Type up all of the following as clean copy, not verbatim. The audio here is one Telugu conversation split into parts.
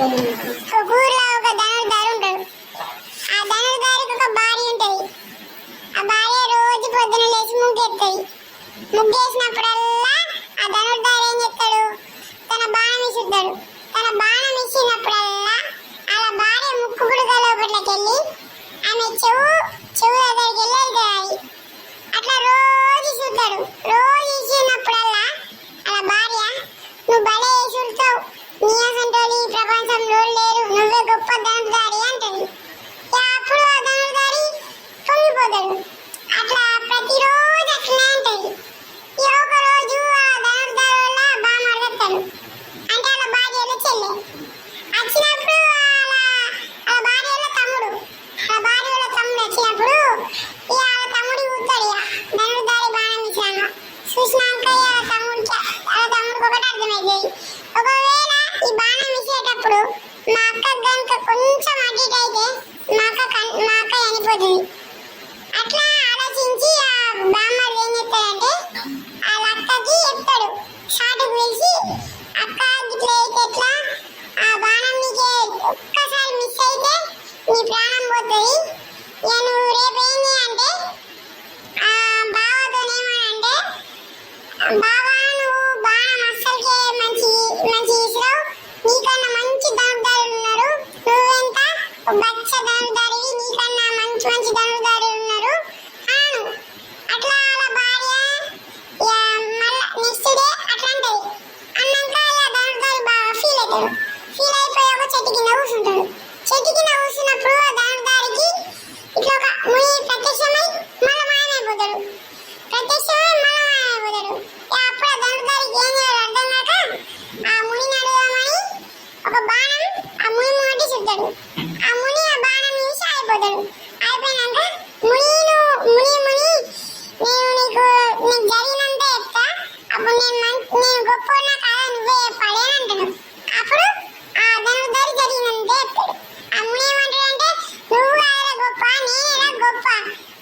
ఒక ఊర్లో ఒక ధనుర్ధారి ఉంటాడు. ఆ ధనుర్ధారికి ఒక భార్య ఉంటది. ఆ భార్య రోజు పొద్దున లేచి ముగ్గేస్తుంది. ముగ్గేసినప్పుడల్లా ఆ ధనుర్ధారి ఏం చేస్తాడు, తన బాణం విసురుతాడు. తన బాణం విసిరినప్పుడల్లా అలా భార్య ముక్కు పుడక లోపట్లకి వెళ్ళి ఆమె చెవు దగ్గరికి వెళ్ళి వెళ్తాయి. అట్లా రోజు చూస్తాడు. రోజు విసిరినప్పుడల్లా అలా భార్య, నువ్వు భలే విసురుతావు, నీ అసంటోళ్ళు ఈ ప్రపంచంలో లేరు, నువ్వే గొప్ప ధనుర్ధారి అంటది. అప్పుడు ఆ ధనుర్ధారి పొంగిపోతాడు. అట్లా ప్రతిరోజు అట్లనే అంటది. ఒక రోజు ఆ ధనుర్ధారి వల్ల బామ్మ అడుగుతాడు. అంటే వాళ్ళ భార్యలో చెల్లె వచ్చినప్పుడు వాళ్ళ భార్యలో తమ్ముడు, వాళ్ళ భార్యలో తమ్ముడు వచ్చినప్పుడు వాళ్ళ తమ్ముడు కూతాడు. ధనుర్ధారి బాణం ఇచ్చాను చూసినాక వాళ్ళ తమ్ముడికి ఒకటి అర్థమైంది. ఒకవేళ ఈ బాణం ఇచ్చేటప్పుడు మా అక్క కనుక కొంచెం అటు ఇటు అయితే మా అక్క చనిపోతుంది. అట్లా ఆలోచించి ఆ బామ్మడు ఏం చెప్తాడంటే వాళ్ళ అక్కకి చెప్తాడు. షాటుకు పిలిచి, అక్క ఇట్లా అయితే ఎట్లా, ఆ బాణం నీకే ఒక్కసారి మిస్ అయితే నీ ప్రాణం పోతుంది. నువ్వు రేపు ఏంటి అంటే బావతో ఏమనంటే, బావా నువ్వు బాణం అస్సలకే మంచి ఇసురావు, నీకన్నా మంచి ధనుర్ధారులు ఉన్నారు, నువ్వెంత బచ్చ ధనుర్ధారివి, నీకన్నా మంచి ధనుర్ధారులు ఉన్నారు అను. అట్లా వాళ్ళ భార్య మళ్ళా నెక్స్ట్ డే అట్లా అంటది. అన్నాక ధనుర్ధారి బాగా ఫీల్ అవుతాడు. ఫీల్ అయిపోయి ఒక చెట్టు కింద కూర్చుంటాడు. చెట్టు కింద కూర్చున్నప్పుడు ఆ ధనుర్ధారికి ఇట్లా ఒక ముని ప్రత్యక్షమై మళ్ళీ మాయమైపోతాడు. ప్రత్యక్షమై మళ్ళీ మాయమైపోతాడు. అప్పుడు ఆ ధనుర్ధారికి ఏం చేయాలో అర్థం కాక ఆ మునిని అడుగుదామని ఒక బాణం ఆ ముని ముంగటి చుట్టాడు. ఆ ముని ఆ బాణం చూసి అయిపోతాడు. అయిపోయినాక ముని నేను నీకు జరిగినంత చెప్తా, అప్పుడు నేను గొప్పనా కాదా నువ్వే చెప్పాలి అని అంటాడు. అప్పుడు ఆ ధనుర్ధారి జరిగినంత చెప్తాడు. ఆ ముని ఏమంటాడంటే, నువ్వు కాదా గొప్ప, నేనేనా గొప్ప,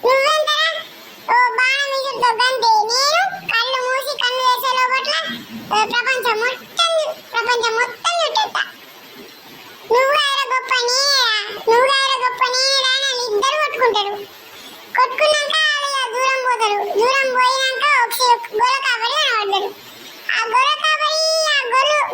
నువ్వెంతరా బాణం విసురుతావు గంతే, నేను కళ్ళు మూసి కళ్ళు వేసే లోపట్ల ప్రపంచం మొత్తం చుట్టేస్తా. నువ్వు కాదా గొప్ప, నేనేరా అని ఇద్దరు కొట్టుకుంటారు. కొట్టుకున్నాక దూరం పోతారు. దూరం పోయినాక ఒక గొర్రె కాపరి కనబడతాడు. ఆ గొర్రె కాపరి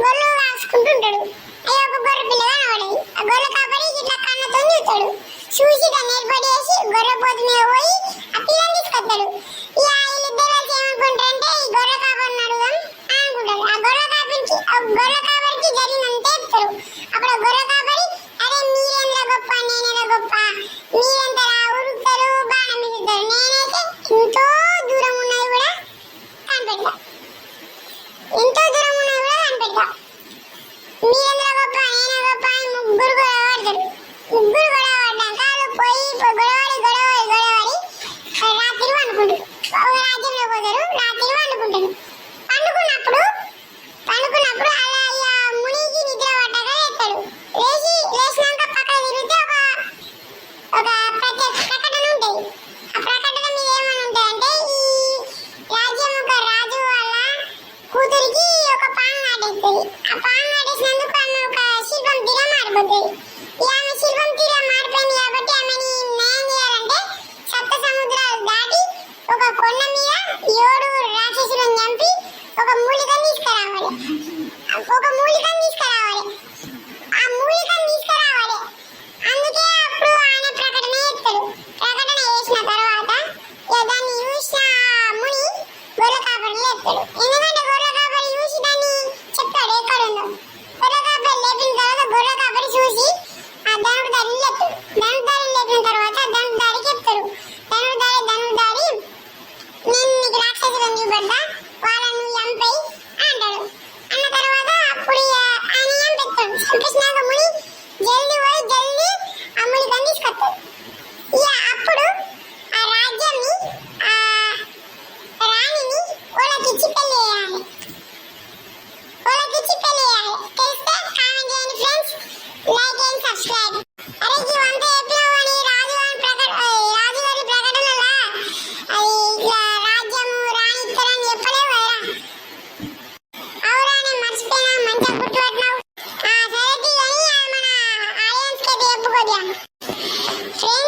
గొర్రెలు కాసుకుంటుంటాడు. అయ్యో ఒక గొర్రె పిల్ల కనబడేది. ఆ గొర్రె కాపరి ఇట్లా కన్నతో చూస్తాడు. చూసి దాన్ని ఏర్పాటు చేసి గొర్రె పోతు మీద పోయి ఆ పిల్లని తీసుకొస్తాడు. వీళ్ళిద్దరు కలిసి ఏమనుకుంటారంటే ఈ గొర్రె కాపరిని అడుగుదాం అనుకుంటారు. ఆ గొర్రె కాపరికి జరిగినంత చెప్తారు. అప్పుడు ఆ గొర్రె కాపరి, అరే మీరెంత గొప్ప, నేనేదో గొప్ప, మీరెంత ఉరుకుతారు, బాణం విసురుతారు, నేనైతే ఎంతో దూరం ఉన్నది కూడా కనిపెడతా, మీరెంత గొప్ప, నేనే గొప్ప అని ముగ్గురు గొడవ పడతారు. ముగ్గురు గొడవ పడ్డాక వాళ్ళు పోయి గొడవడి రాత్రి వండుకుంటారు. ఒక రాజ్యంలో పోతారు. రాత్రి వండుకుంటారు. పండుకున్నప్పుడు అలా మునికి నిద్ర పడ్డాక లేస్తాడు. లేచినాక పక్కన తిరిగితే ఒక ప్రకటన ఉంటుంది. ఆ ప్రకటన మీద ఏమని ఉంటాయంటే, ఈ రాజ్యం ఒక రాజు వాళ్ళ కూతురికి ఒక పాము నాటేస్తుంది. ఆ పాము నాటేసినందుకు ఆమె ఒక శిల్పం తీర మారిపోతుంది. ఆమె శిల్పం తీర మారిపోయింది కాబట్టి ఆమెని న్యాయం చేయాలంటే సప్త సముద్రాలు దాటి ఒక కొండ మీద 7 రాక్షసులను చంపి ఒక మూలికను తీసుకురావాలి. ఆ మూలికను తీసుకురావాలి. అందుకే అప్పుడు ఆయన ప్రకటన చేస్తాడు. ప్రకటన చేసిన తర్వాత దాన్ని చూసిన ముని గొర్రె కాపరిని లేపుతాడు. ఎందుకంటే గొర్రె కాపరి చూసి దాన్ని చెప్తాడు ఎక్కడుందో. గొర్రె కాపరి లేపిన తర్వాత గొర్రె కాపరి చూసి ఆ ధనుర్ధారిని లేపుతాడు. ధనుర్ధారిని లేపిన తర్వాత ధనుర్ధారికి చెప్తాడు. ధనుర్ధారి నేను నీకు రాక్షసులను చూపెడతా, వాళ్ళను చంపేయి అంటాడు. అన్న తర్వాత అప్పుడు ఆయన చంపేస్తాడు. చంపేసినాక ముని జల్దీ ఆ మూలికను తీసుకొస్తాడు. అప్పుడు ఆ రాజ్యాన్ని ఆ రాణిని వాళ్ళకిచ్చి పెళ్లి చేయాలి. తెలిస్తే కామెంట్ చేయండి ఫ్రెండ్స్, లైక్ అండ్ సబ్స్క్రైబ్. అరే ఇవంతా చెప్పినావు అని రాజుగారి ప్రకటనలా అది ఇట్లా రాజ్యము రాణిస్తారని చెప్పలేవు కదా. అవురా నేను మర్చిపోయినా, మంచిగా గుర్తుపట్టినావు. సరే కానీ వెళ్ళిపోదాం. ఫ్రెండ్స్